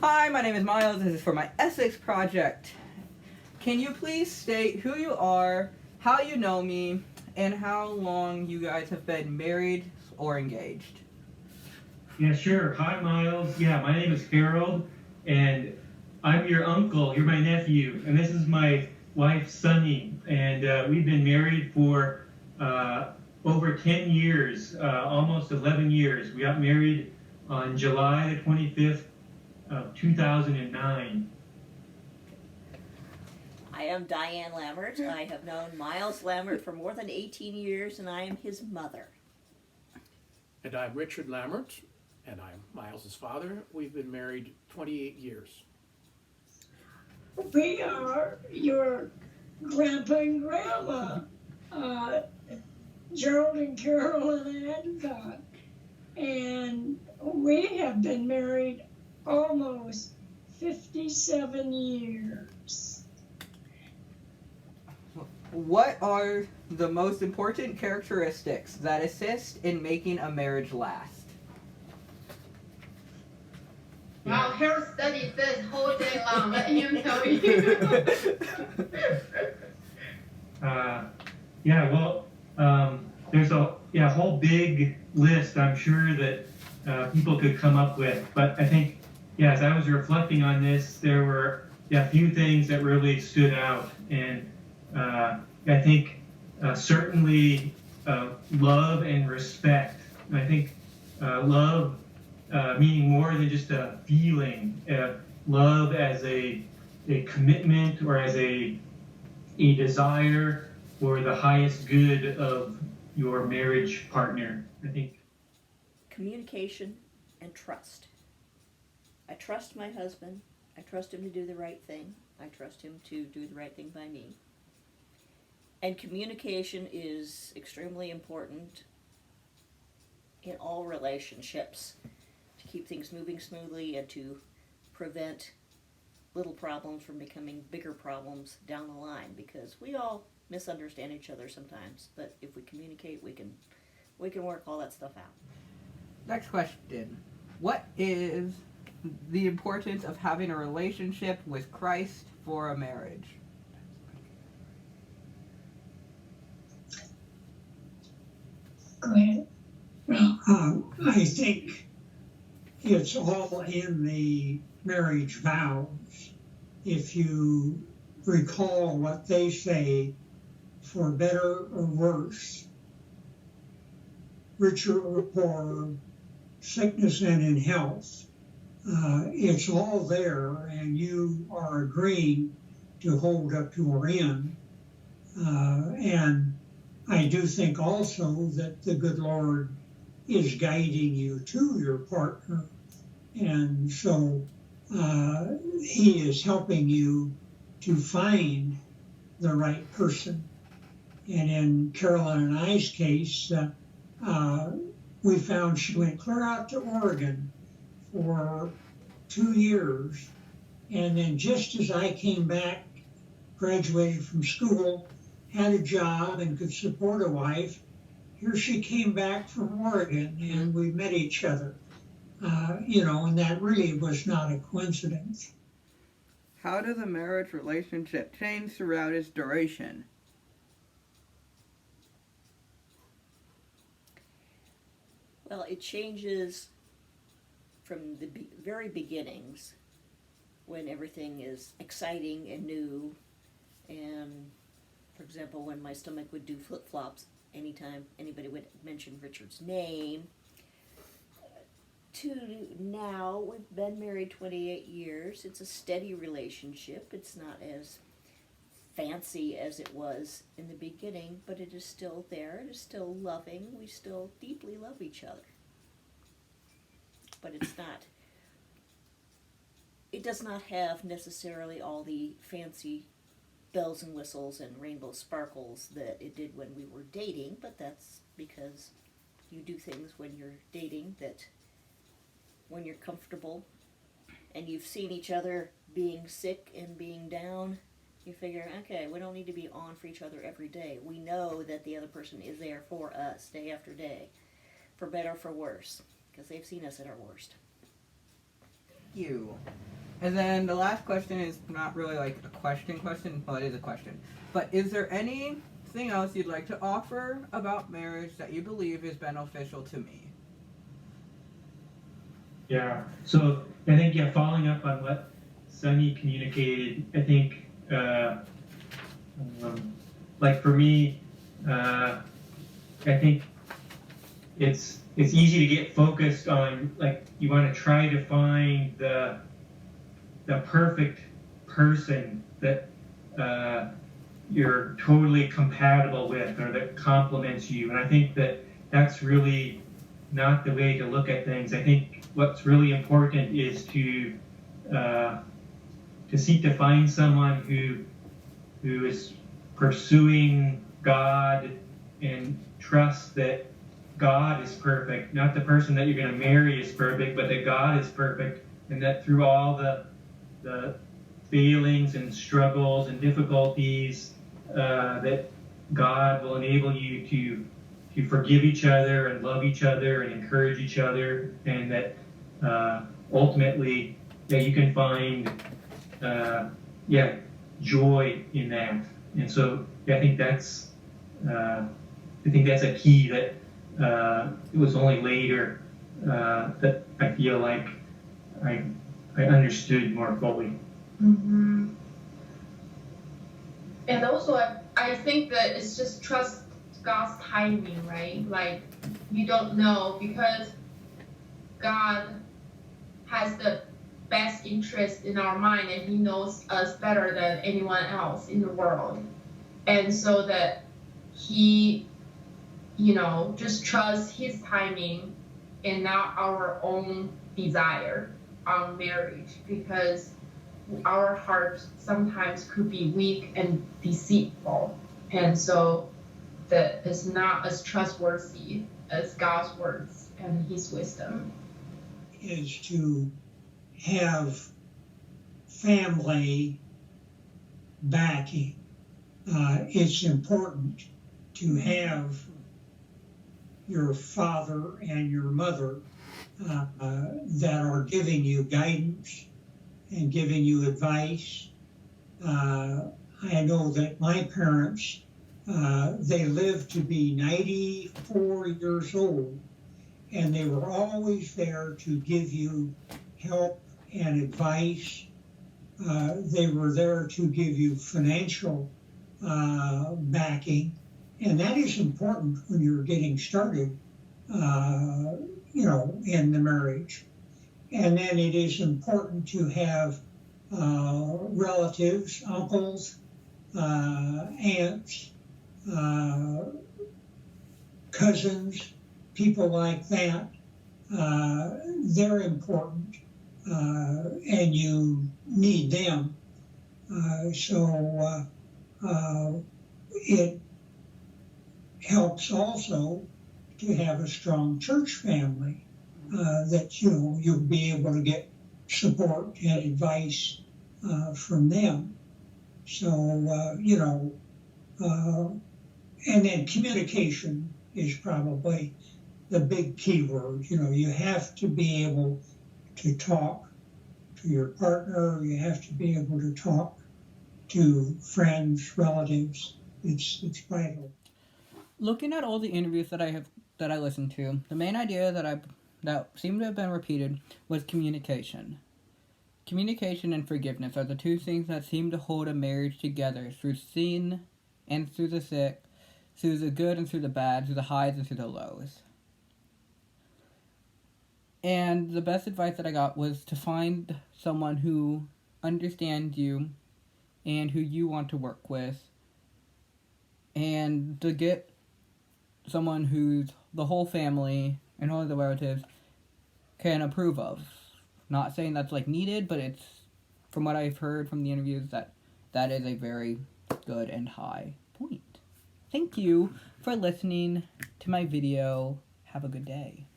Hi, my name is Miles. This is for my Essex project. Can you please state who you are, how you know me, and how long you guys have been married or engaged? Yeah, sure. Hi, Miles. Yeah, my name is Harold, and I'm your uncle. You're my nephew, and this is my wife, Sunny. And we've been married for uh, over 10 years, almost 11 years. We got married on July the 25th of 2009. I am Diane Lammert. I have known Miles Lammert for more than 18 years, and I am his mother. And I'm Richard Lammert, and I'm Miles's father. We've been married 28 years. We are your grandpa and grandma, uh, Gerald and Carol and Agatha. And we have been married almost 57 years. What are the most important characteristics that assist in making a marriage last? Wow, Harold studied this whole day long. Let him tell you. Yeah, well, there's a whole big list I'm sure that people could come up with. But I think, yeah, as I was reflecting on this, there were a few things that really stood out. And I think certainly love and respect. I think love meaning more than just a feeling. Love as a commitment or as a desire for the highest good of your marriage partner. I think Communication and trust. I trust my husband. I trust him to do the right thing. I trust him to do the right thing by me. And communication is extremely important in all relationships to keep things moving smoothly and to prevent little problems from becoming bigger problems down the line, because we all misunderstand each other sometimes, but if we communicate, we can work all that stuff out. Next question. What is the importance of having a relationship with Christ for a marriage? Go ahead. Well, I think it's all in the marriage vows. If you recall what they say, for better or worse, richer or poorer, sickness and in health, it's all there, and you are agreeing to hold up your end. And I do think also that the good Lord is guiding you to your partner. And so he is helping you to find the right person. And in Carolyn and I's case, we found she went clear out to Oregon for 2 years. And then just as I came back, graduated from school, had a job and could support a wife, here she came back from Oregon and we met each other. And that really was not a coincidence. How does a marriage relationship change throughout its duration? Well, it changes from the very beginnings, when everything is exciting and new, and for example, when my stomach would do flip-flops anytime anybody would mention Richard's name, to now, we've been married 28 years. It's a steady relationship. It's not as fancy as it was in the beginning, but it is still there. It is still loving. We still deeply love each other. But it does not have necessarily all the fancy bells and whistles and rainbow sparkles that it did when we were dating, but that's because you do things when you're dating that when you're comfortable and you've seen each other being sick and being down, you figure, okay, we don't need to be on for each other every day. We know that the other person is there for us day after day, for better or for worse, because they've seen us at our worst. you. And then the last question is not really like a question, well, it is a question. But is there anything else you'd like to offer about marriage that you believe is beneficial to me? Yeah. So I think, yeah, following up on what Sunny communicated, I think, like for me, I think it's easy to get focused on, like, you want to try to find the perfect person that you're totally compatible with or that complements you. And I think that that's really not the way to look at things. I think what's really important is to seek to find someone who is pursuing God and trust that God is perfect, not the person that you're going to marry is perfect, but that God is perfect, and that through all the failings and struggles and difficulties, that God will enable you to forgive each other and love each other and encourage each other, and that ultimately that you can find joy in that. And so I think that's a key that it was only later that I feel like I understood more fully. Mm-hmm. And also, I think that it's just trust God's timing, right? Like, you don't know, because God has the best interest in our mind, and He knows us better than anyone else in the world. And so that He, just trust His timing and not our own desire on marriage, because our hearts sometimes could be weak and deceitful, and so that is not as trustworthy as God's words and His wisdom. Is to have family backing. It's important to have your father and your mother that are giving you guidance and giving you advice. I know that my parents, they lived to be 94 years old, and they were always there to give you help and advice. They were there to give you financial backing, and that is important when you're getting started, in the marriage. And then it is important to have relatives, uncles, aunts, cousins, people like that. They're important, and you need them. So it helps also to have a strong church family, that you'll be able to get support and advice from them. So and then communication is probably the big key word. You have to be able to talk to your partner. You have to be able to talk to friends, relatives. It's vital. Looking at all the interviews that I listened to, the main idea that seemed to have been repeated was communication. Communication and forgiveness are the two things that seem to hold a marriage together through sin and through the sick, through the good and through the bad, through the highs and through the lows. And the best advice that I got was to find someone who understands you and who you want to work with, and to get someone who's the whole family and all of the relatives can approve of. Not saying that's needed, but it's, from what I've heard from the interviews, that is a very good and high point. Thank you for listening to my video. Have a good day.